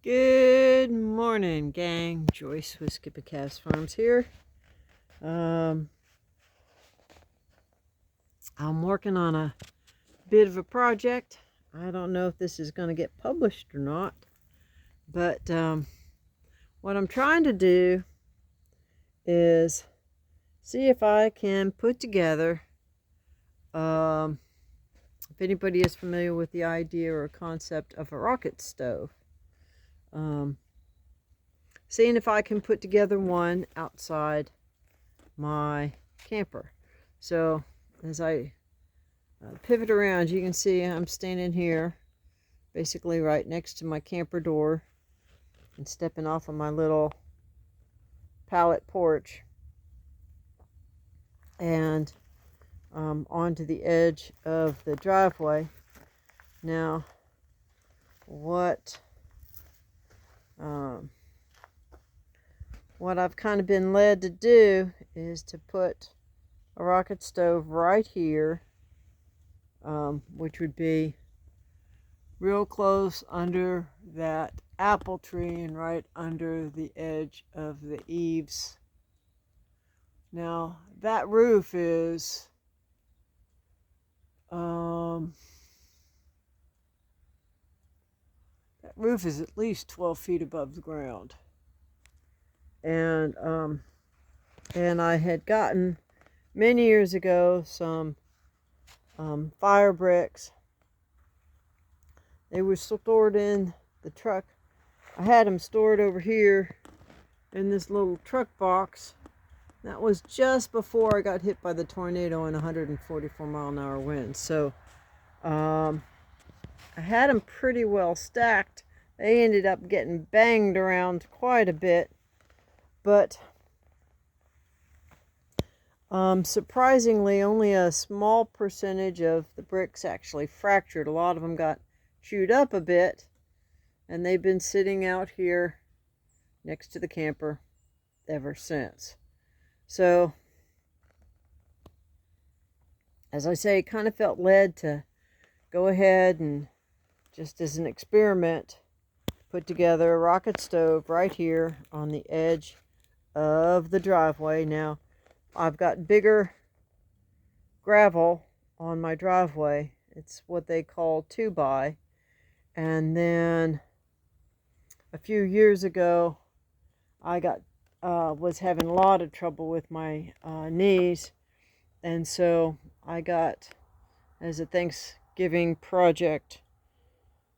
Good morning, gang. Joyce with Skipper Calves Farms here. I'm working on a bit of a project. I don't know if this is going to get published or not, but what I'm trying to do is see if I can put together, if anybody is familiar with the idea or concept of a rocket stove. Seeing if I can put together one outside my camper. So as I pivot around, you can see I'm standing here basically right next to my camper door and stepping off of my little pallet porch and onto the edge of the driveway. Now what I've kind of been led to do is to put a rocket stove right here, which would be real close under that apple tree and right under the edge of the eaves. Now that roof is at least 12 feet above the ground. And I had gotten many years ago some fire bricks. They were stored in the truck. I had them stored over here in this little truck box. That was just before I got hit by the tornado and 144-mile-an-hour winds. So I had them pretty well stacked. They ended up getting banged around quite a bit, but surprisingly only a small percentage of the bricks actually fractured. A lot of them got chewed up a bit, and they've been sitting out here next to the camper ever since. So as I say, kind of felt led to go ahead and, just as an experiment, put together a rocket stove right here on the edge of the driveway. Now I've got bigger gravel on my driveway. It's what they call 2x. And then a few years ago, I was having a lot of trouble with my knees, and so I got, as a Thanksgiving project,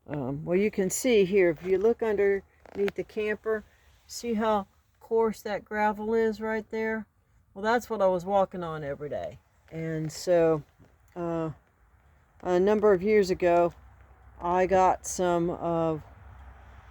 well, you can see here, if you look underneath the camper, see how coarse that gravel is right there? Well, that's what I was walking on every day. And so a number of years ago, I got some of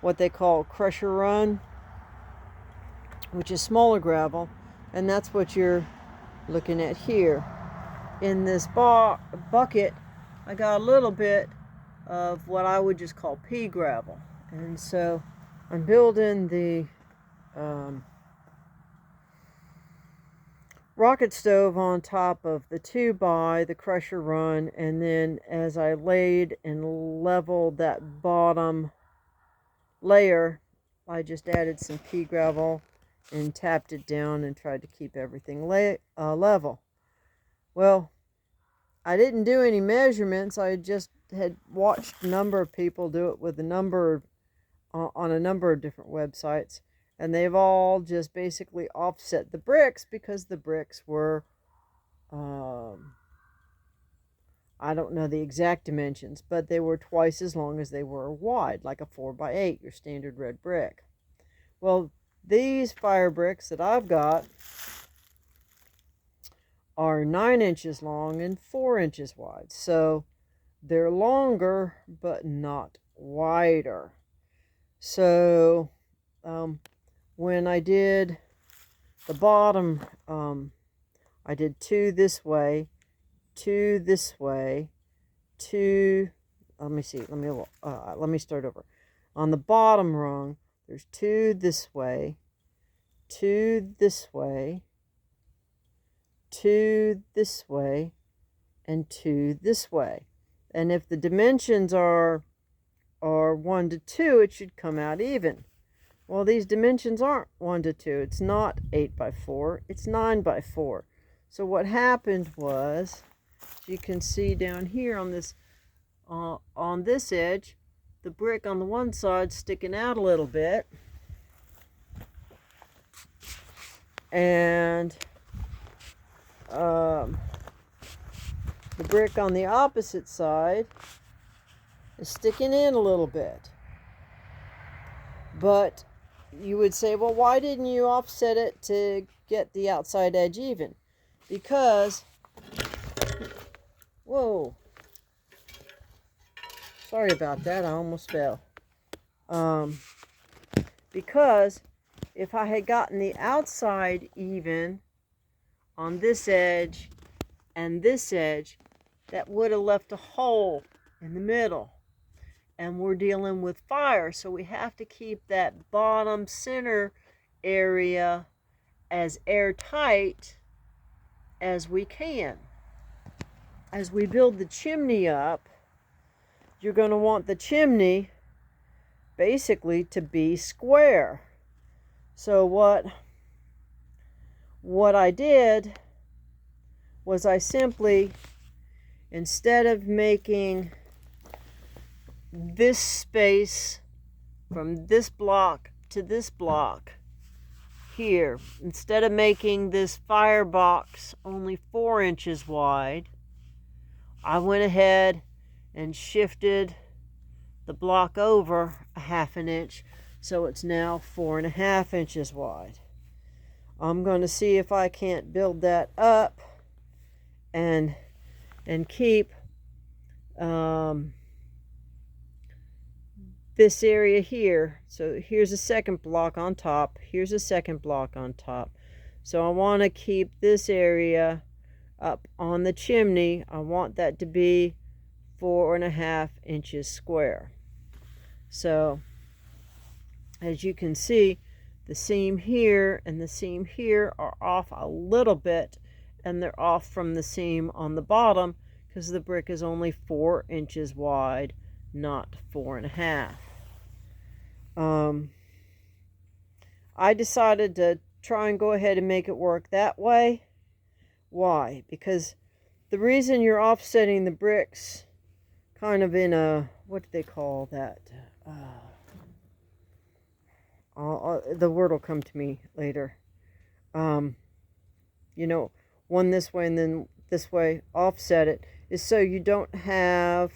what they call crusher run, which is smaller gravel, and that's what you're looking at here. In this bucket, I got a little bit of what I would just call pea gravel. And so I'm building the rocket stove on top of the 2x, the crusher run, and then as I laid and leveled that bottom layer, I just added some pea gravel and tapped it down and tried to keep everything level. Well, I didn't do any measurements. I just had watched a number of people do it with on a number of different websites, and they've all just basically offset the bricks because the bricks were, I don't know the exact dimensions, but they were twice as long as they were wide, like a 4x8, your standard red brick. Well, these fire bricks that I've got are 9 inches long and 4 inches wide. So they're longer, but not wider. So when I did the bottom, I did 2 this way, 2 this way, 2, let me start over. On the bottom rung, there's 2 this way, 2 this way, 2 this way, and 2 this way. And if the dimensions are are 1 to 2, it should come out even. Well, these dimensions aren't 1 to 2. It's not 8 by 4. It's 9 by 4. So what happened was, as you can see down here on this edge, the brick on the one side sticking out a little bit, and the brick on the opposite side is sticking in a little bit. But you would say, well, why didn't you offset it to get the outside edge even? Because, whoa, sorry about that, I almost fell. Because if I had gotten the outside even on this edge and this edge, that would have left a hole in the middle. And we're dealing with fire, so we have to keep that bottom center area as airtight as we can. As we build the chimney up, you're going to want the chimney basically to be square. So what I did was I simply, instead of making this space from this block to this block here, instead of making this firebox only 4 inches wide, I went ahead and shifted the block over a 1/2 inch, so it's now 4.5 inches wide. I'm going to see if I can't build that up and keep this area here. So here's a second block on top, here's a second block on top. So I want to keep this area up on the chimney. I want that to be 4.5 inches square. So as you can see, the seam here and the seam here are off a little bit, and they're off from the seam on the bottom because the brick is only 4 inches wide, not 4.5. I decided to try and go ahead and make it work that way. Why? Because the reason you're offsetting the bricks kind of in a, what do they call that? The word will come to me later. You know, one this way and then this way, offset it, is so you don't have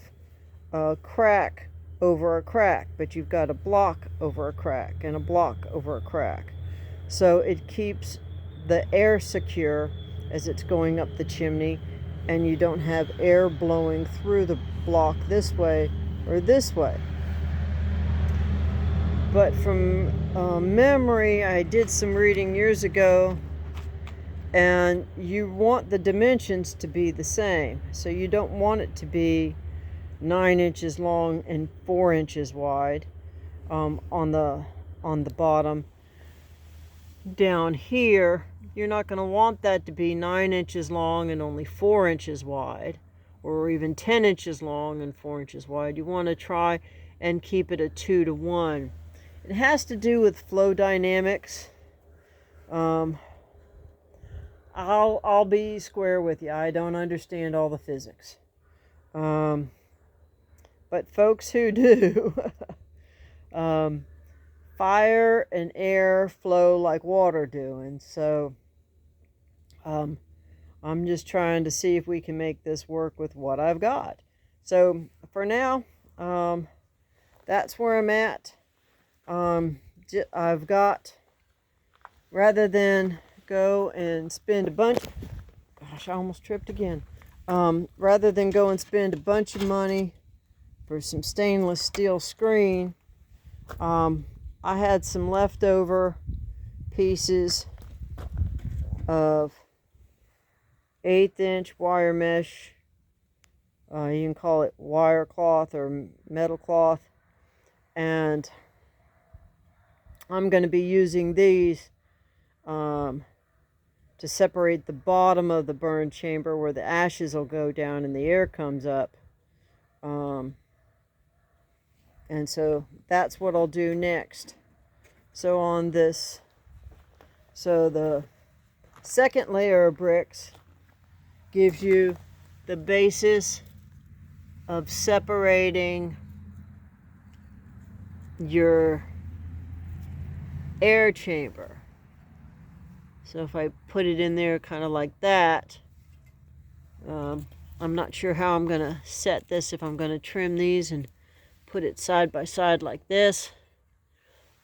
a crack over a crack, but you've got a block over a crack and a block over a crack. So it keeps the air secure as it's going up the chimney, and you don't have air blowing through the block this way or this way. But from memory, I did some reading years ago, and you want the dimensions to be the same. So you don't want it to be 9 inches long and 4 inches wide on the bottom. Down here, you're not going to want that to be 9 inches long and only 4 inches wide, or even 10 inches long and 4 inches wide. You want to try and keep it a 2 to 1. It has to do with flow dynamics. I'll be square with you. I don't understand all the physics. But folks who do, fire and air flow like water do. And so I'm just trying to see if we can make this work with what I've got. So for now, that's where I'm at. I've got, rather than go and spend a bunch, gosh, I almost tripped again. Rather than go and spend a bunch of money for some stainless steel screen, I had some leftover pieces of 1/8 inch wire mesh. You can call it wire cloth or metal cloth, and I'm going to be using these to separate the bottom of the burn chamber where the ashes will go down and the air comes up. And so that's what I'll do next. So on this, so the second layer of bricks gives you the basis of separating your air chamber. So if I put it in there kind of like that, I'm not sure how I'm going to set this, if I'm going to trim these and put it side by side like this.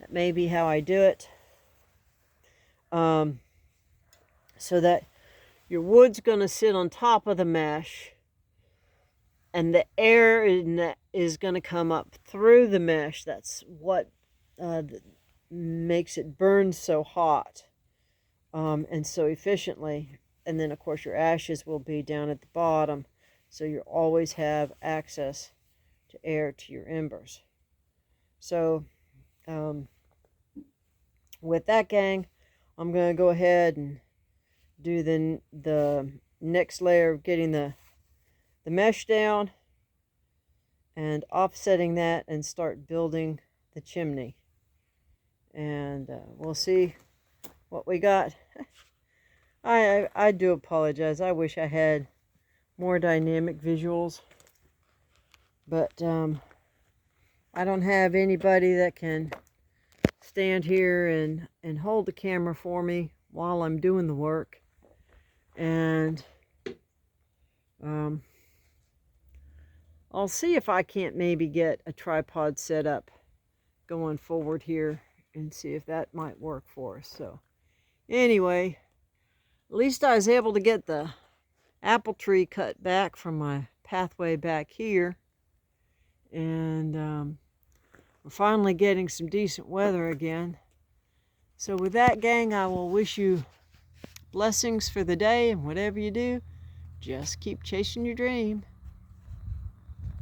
That may be how I do it. So that your wood's going to sit on top of the mesh, and the air is going to come up through the mesh. That's what makes it burn so hot and so efficiently. And then, of course, your ashes will be down at the bottom, so you always have access to air to your embers. So with that, gang, I'm going to go ahead and do the next layer of getting the mesh down and offsetting that, and start building the chimney. And we'll see what we got. I do apologize. I wish I had more dynamic visuals, but I don't have anybody that can stand here and hold the camera for me while I'm doing the work. And I'll see if I can't maybe get a tripod set up going forward here and see if that might work for us. So anyway, at least I was able to get the apple tree cut back from my pathway back here. And we're finally getting some decent weather again. So with that, gang, I will wish you blessings for the day, and whatever you do, just keep chasing your dream.